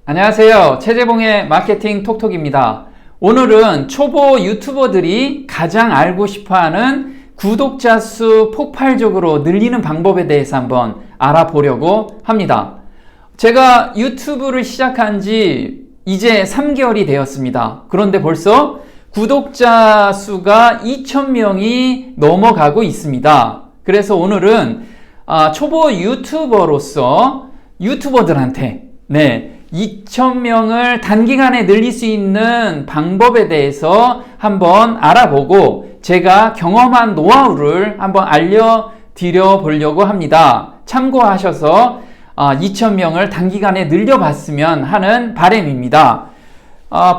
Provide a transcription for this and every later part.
안녕하세요. 최재봉의 마케팅 톡톡입니다. 오늘은 초보 유튜버들이 가장 알고 싶어하는 구독자 수 폭발적으로 늘리는 방법에 대해서 한번 알아보려고 합니다. 제가 유튜브를 시작한 지 이제 3개월이 되었습니다. 그런데 벌써 구독자 수가 2,000명이 넘어가고 있습니다. 그래서 오늘은 초보 유튜버로서 유튜버들한테 2,000명을 단기간에 늘릴 수 있는 방법에 대해서 한번 알아보고 제가 경험한 노하우를 한번 알려드려 보려고 합니다. 참고하셔서 2,000명을 단기간에 늘려봤으면 하는 바람입니다.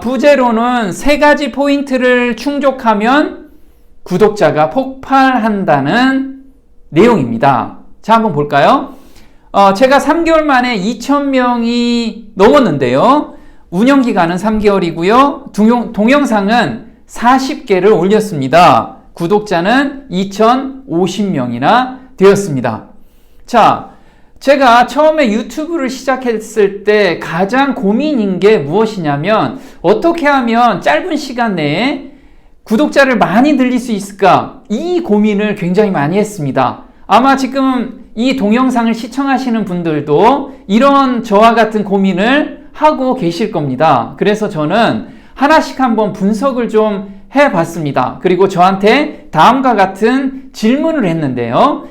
부제로는 3가지 포인트를 충족하면 구독자가 폭발한다는 내용입니다. 자, 한번 볼까요? 제가 3개월 만에 2,000명이 넘었는데요. 운영기간은 3개월이고요. 동영상은 40개를 올렸습니다. 구독자는 2,050명이나 되었습니다. 자, 제가 처음에 유튜브를 시작했을 때 가장 고민인 게 무엇이냐면 어떻게 하면 짧은 시간 내에 구독자를 많이 늘릴 수 있을까? 이 고민을 굉장히 많이 했습니다. 아마 지금 이 동영상을 시청하시는 분들도 이런 저와 같은 고민을 하고 계실 겁니다. 그래서 저는 하나씩 한번 분석을 좀 해봤습니다. 그리고 저한테 다음과 같은 질문을 했는데요.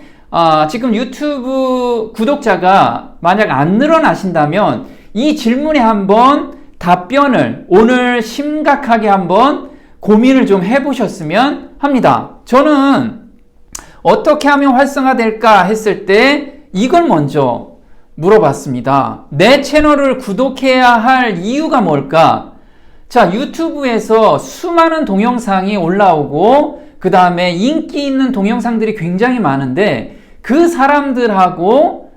지금 유튜브 구독자가 만약 안 늘어나신다면 이 질문에 한번 답변을 오늘 심각하게 한번 고민을 좀 해보셨으면 합니다. 저는 어떻게 하면 활성화될까 했을 때 이걸 먼저 물어봤습니다. 내 채널을 구독해야 할 이유가 뭘까? 자, 유튜브에서 수많은 동영상이 올라오고 그 다음에 인기 있는 동영상들이 굉장히 많은데 그 사람들하고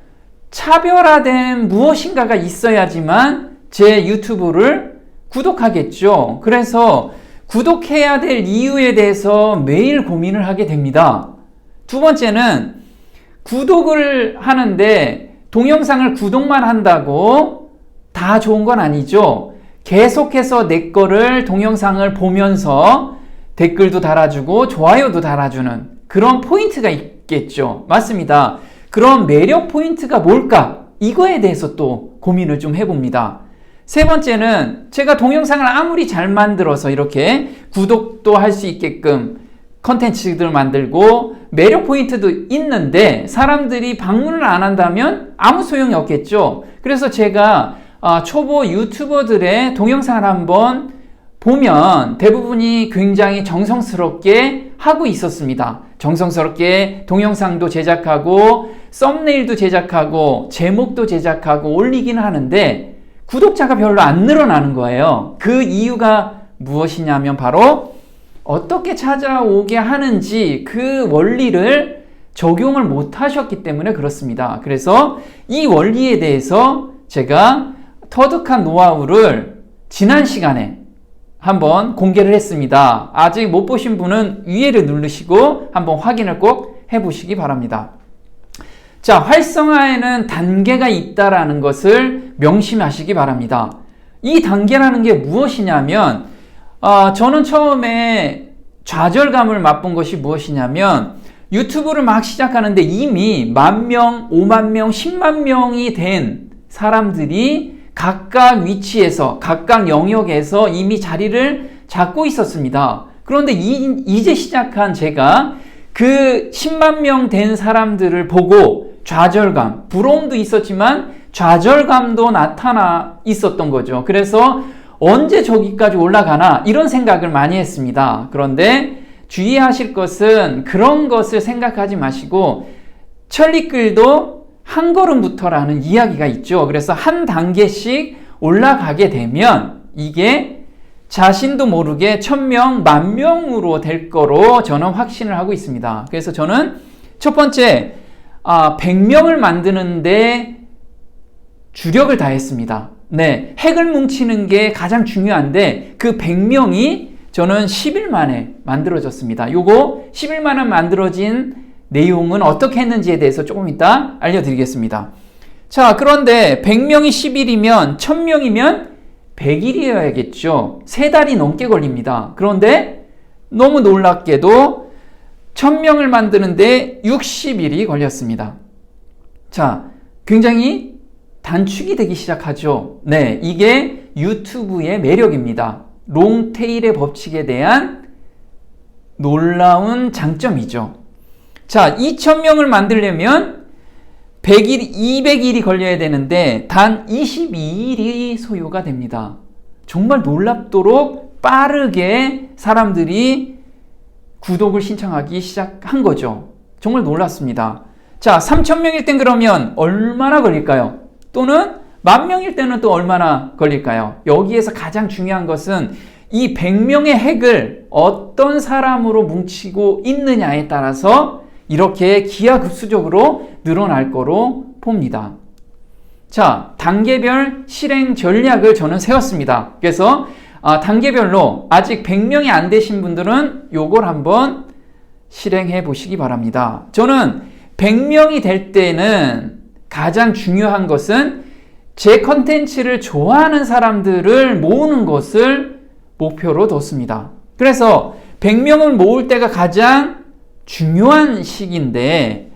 차별화된 무엇인가가 있어야지만 제 유튜브를 구독하겠죠. 그래서 구독해야 될 이유에 대해서 매일 고민을 하게 됩니다. 두 번째는 구독을 하는데 동영상을 구독만 한다고 다 좋은 건 아니죠. 계속해서 내 거를 동영상을 보면서 댓글도 달아주고 좋아요도 달아주는 그런 포인트가 있겠죠. 맞습니다. 그런 매력 포인트가 뭘까? 이거에 대해서 또 고민을 좀 해봅니다. 세 번째는 제가 동영상을 아무리 잘 만들어서 이렇게 구독도 할 수 있게끔 컨텐츠들 만들고 매력 포인트도 있는데 사람들이 방문을 안 한다면 아무 소용이 없겠죠. 그래서 제가 초보 유튜버들의 동영상을 한번 보면 대부분이 굉장히 정성스럽게 하고 있었습니다. 정성스럽게 동영상도 제작하고 썸네일도 제작하고 제목도 제작하고 올리기는 하는데 구독자가 별로 안 늘어나는 거예요. 그 이유가 무엇이냐면 바로 어떻게 찾아오게 하는지 그 원리를 적용을 못 하셨기 때문에 그렇습니다. 그래서 이 원리에 대해서 제가 터득한 노하우를 지난 시간에 한번 공개를 했습니다. 아직 못 보신 분은 위에를 누르시고 한번 확인을 꼭 해보시기 바랍니다. 자, 활성화에는 단계가 있다라는 것을 명심하시기 바랍니다. 이 단계라는 게 무엇이냐면 저는 처음에 좌절감을 맛본 것이 무엇이냐면 유튜브를 막 시작하는데 이미 10,000명, 50,000명, 10만 명이 된 사람들이 각각 위치에서 각각 영역에서 이미 자리를 잡고 있었습니다. 그런데 이제 시작한 제가 그 10만 명 된 사람들을 보고 좌절감, 부러움도 있었지만 좌절감도 나타나 있었던 거죠. 그래서 언제 저기까지 올라가나 이런 생각을 많이 했습니다. 그런데 주의하실 것은 그런 것을 생각하지 마시고 천리길도 한 걸음부터라는 이야기가 있죠. 그래서 한 단계씩 올라가게 되면 이게 자신도 모르게 1,000명, 10,000명으로 될 거로 저는 확신을 하고 있습니다. 그래서 저는 첫 번째 100명을 만드는데 주력을 다했습니다. 핵을 뭉치는 게 가장 중요한데 그 100명이 저는 10일 만에 만들어졌습니다. 요거 10일 만에 만들어진 내용은 어떻게 했는지에 대해서 조금 이따 알려드리겠습니다. 자, 그런데 100명이 10일이면 1000명이면 100일이어야겠죠. 3달이 넘게 걸립니다. 그런데 너무 놀랍게도 1000명을 만드는데 60일이 걸렸습니다. 자, 굉장히 단축이 되기 시작하죠. 네, 이게 유튜브의 매력입니다. 롱테일의 법칙에 대한 놀라운 장점이죠. 자, 2000명을 만들려면 100일, 200일이 걸려야 되는데 단 22일이 소요가 됩니다. 정말 놀랍도록 빠르게 사람들이 구독을 신청하기 시작한 거죠. 정말 놀랐습니다. 자, 3000명일 땐 그러면 얼마나 걸릴까요? 또는 10,000명일 때는 또 얼마나 걸릴까요? 여기에서 가장 중요한 것은 이 100명의 핵을 어떤 사람으로 뭉치고 있느냐에 따라서 이렇게 기하급수적으로 늘어날 거로 봅니다. 자, 단계별 실행 전략을 저는 세웠습니다. 그래서 단계별로 아직 100명이 안 되신 분들은 요걸 한번 실행해 보시기 바랍니다. 저는 100명이 될 때는 가장 중요한 것은 제 컨텐츠를 좋아하는 사람들을 모으는 것을 목표로 뒀습니다. 그래서 100명을 모을 때가 가장 중요한 시기인데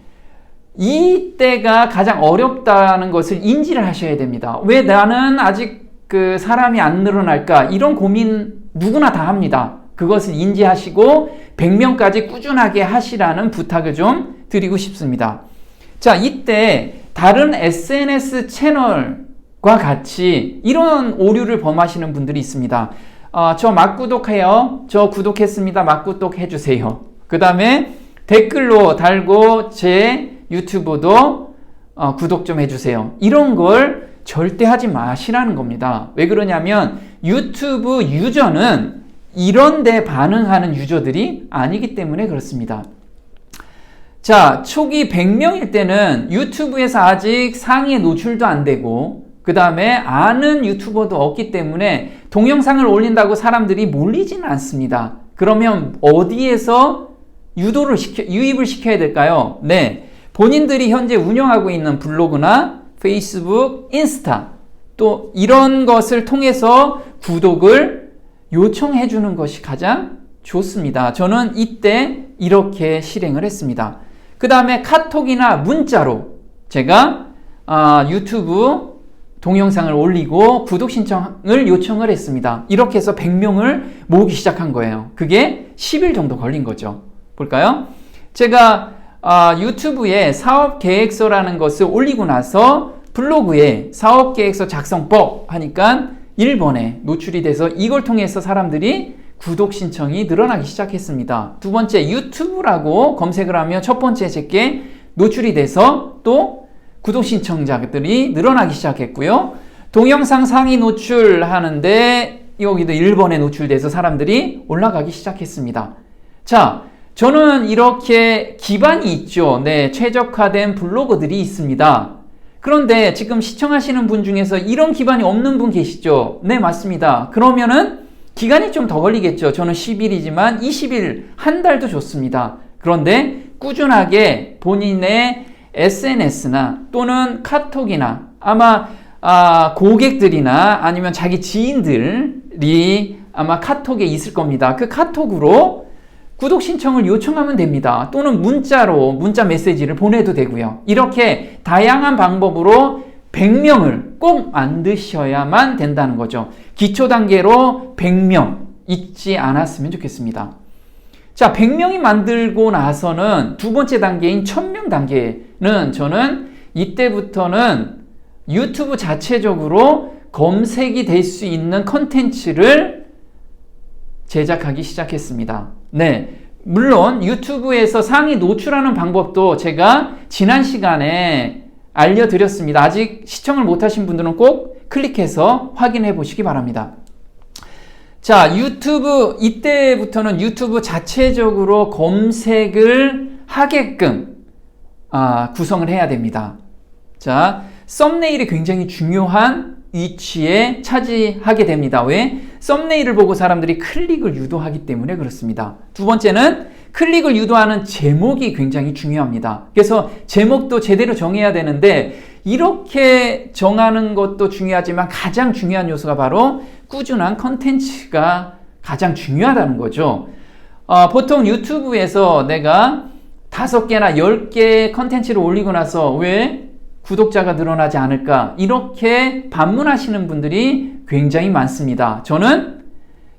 이때가 가장 어렵다는 것을 인지를 하셔야 됩니다. 왜 나는 아직 그 사람이 안 늘어날까? 이런 고민 누구나 다 합니다. 그것을 인지하시고 100명까지 꾸준하게 하시라는 부탁을 좀 드리고 싶습니다. 자, 이때 다른 SNS 채널과 같이 이런 오류를 범하시는 분들이 있습니다. 저 막구독해요. 저 구독했습니다. 막구독 해주세요. 그 다음에 댓글로 달고 제 유튜브도 구독 좀 해주세요. 이런 걸 절대 하지 마시라는 겁니다. 왜 그러냐면 유튜브 유저는 이런 데 반응하는 유저들이 아니기 때문에 그렇습니다. 자, 초기 100명일 때는 유튜브에서 아직 상위에 노출도 안 되고 그 다음에 아는 유튜버도 없기 때문에 동영상을 올린다고 사람들이 몰리지는 않습니다. 그러면 어디에서 유입을 시켜야 될까요? 네, 본인들이 현재 운영하고 있는 블로그나 페이스북, 인스타 또 이런 것을 통해서 구독을 요청해 주는 것이 가장 좋습니다. 저는 이때 이렇게 실행을 했습니다. 그 다음에 카톡이나 문자로 제가 유튜브 동영상을 올리고 구독 신청을 요청을 했습니다. 이렇게 해서 100명을 모으기 시작한 거예요. 그게 10일 정도 걸린 거죠. 볼까요? 제가 유튜브에 사업계획서라는 것을 올리고 나서 블로그에 사업계획서 작성법 하니까 1번에 노출이 돼서 이걸 통해서 사람들이 구독 신청이 늘어나기 시작했습니다. 두 번째, 유튜브라고 검색을 하면 첫 번째 제게 노출이 돼서 또 구독 신청자들이 늘어나기 시작했고요. 동영상 상위 노출하는데 여기도 1번에 노출돼서 사람들이 올라가기 시작했습니다. 자, 저는 이렇게 기반이 있죠. 네, 최적화된 블로거들이 있습니다. 그런데 지금 시청하시는 분 중에서 이런 기반이 없는 분 계시죠? 네, 맞습니다. 그러면은 기간이 좀 더 걸리겠죠. 저는 10일이지만 20일, 한 달도 좋습니다. 그런데 꾸준하게 본인의 SNS나 또는 카톡이나 아마 고객들이나 아니면 자기 지인들이 아마 카톡에 있을 겁니다. 그 카톡으로 구독 신청을 요청하면 됩니다. 또는 문자로 문자 메시지를 보내도 되고요. 이렇게 다양한 방법으로 100명을 꼭 만드셔야만 된다는 거죠. 기초 단계로 100명 잊지 않았으면 좋겠습니다. 자, 100명이 만들고 나서는 두 번째 단계인 1000명 단계는 저는 이때부터는 유튜브 자체적으로 검색이 될 수 있는 컨텐츠를 제작하기 시작했습니다. 네, 물론 유튜브에서 상위 노출하는 방법도 제가 지난 시간에 알려드렸습니다. 아직 시청을 못하신 분들은 꼭 클릭해서 확인해 보시기 바랍니다. 자, 유튜브 이때부터는 유튜브 자체적으로 검색을 하게끔 구성을 해야 됩니다. 자, 썸네일이 굉장히 중요한 위치에 차지하게 됩니다. 왜? 썸네일을 보고 사람들이 클릭을 유도하기 때문에 그렇습니다. 두 번째는 클릭을 유도하는 제목이 굉장히 중요합니다. 그래서 제목도 제대로 정해야 되는데 이렇게 정하는 것도 중요하지만 가장 중요한 요소가 바로 꾸준한 컨텐츠가 가장 중요하다는 거죠. 보통 유튜브에서 내가 5개나 10개 컨텐츠를 올리고 나서 왜 구독자가 늘어나지 않을까? 이렇게 반문하시는 분들이 굉장히 많습니다. 저는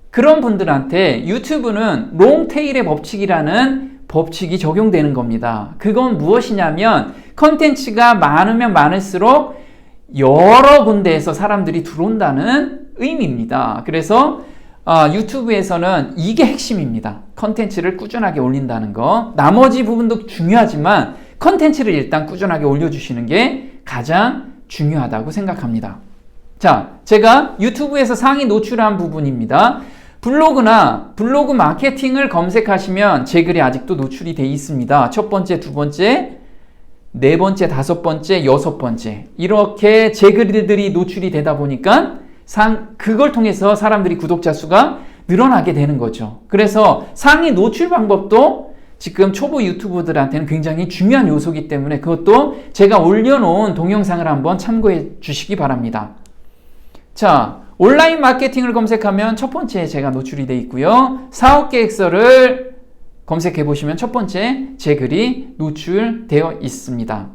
그런 분들한테 유튜브는 롱테일의 법칙이라는 법칙이 적용되는 겁니다. 그건 무엇이냐면 컨텐츠가 많으면 많을수록 여러 군데에서 사람들이 들어온다는 의미입니다. 그래서 유튜브에서는 이게 핵심입니다. 컨텐츠를 꾸준하게 올린다는 거. 나머지 부분도 중요하지만 컨텐츠를 일단 꾸준하게 올려주시는 게 가장 중요하다고 생각합니다. 자, 제가 유튜브에서 상위 노출한 부분입니다. 블로그 마케팅을 검색하시면 제 글이 아직도 노출이 돼 있습니다. 첫 번째, 두 번째, 네 번째, 다섯 번째, 여섯 번째. 이렇게 제 글들이 노출이 되다 보니까 그걸 통해서 사람들이 구독자 수가 늘어나게 되는 거죠. 그래서 상위 노출 방법도 지금 초보 유튜버들한테는 굉장히 중요한 요소이기 때문에 그것도 제가 올려놓은 동영상을 한번 참고해 주시기 바랍니다. 자, 온라인 마케팅을 검색하면 첫 번째 제가 노출이 되어 있고요. 사업 계획서를 검색해 보시면 첫 번째 제 글이 노출되어 있습니다.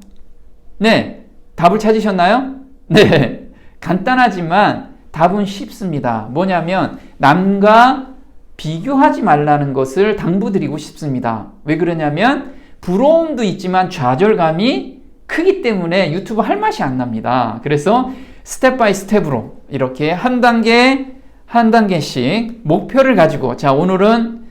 네, 답을 찾으셨나요? 네, 간단하지만 답은 쉽습니다. 뭐냐면 남과 비교하지 말라는 것을 당부드리고 싶습니다. 왜 그러냐면 부러움도 있지만 좌절감이 크기 때문에 유튜브 할 맛이 안 납니다. 그래서 스텝 바이 스텝으로 이렇게 한 단계씩 목표를 가지고 자, 오늘은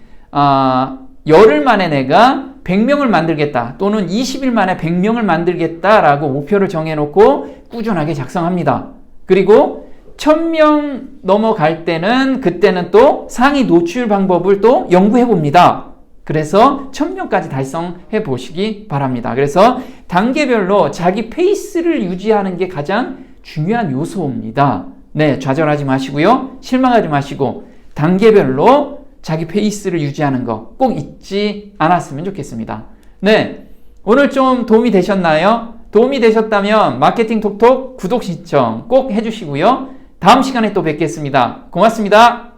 열흘 만에 내가 100명을 만들겠다 또는 20일 만에 100명을 만들겠다라고 목표를 정해놓고 꾸준하게 작성합니다. 그리고 1000명 넘어갈 때는 그때는 또 상위 노출 방법을 또 연구해 봅니다. 그래서 1000명까지 달성해 보시기 바랍니다. 그래서 단계별로 자기 페이스를 유지하는 게 가장 중요한 요소입니다. 네, 좌절하지 마시고요. 실망하지 마시고 단계별로 자기 페이스를 유지하는 거 꼭 잊지 않았으면 좋겠습니다. 네, 오늘 좀 도움이 되셨나요? 도움이 되셨다면 마케팅 톡톡 구독 신청 꼭 해주시고요. 다음 시간에 또 뵙겠습니다. 고맙습니다.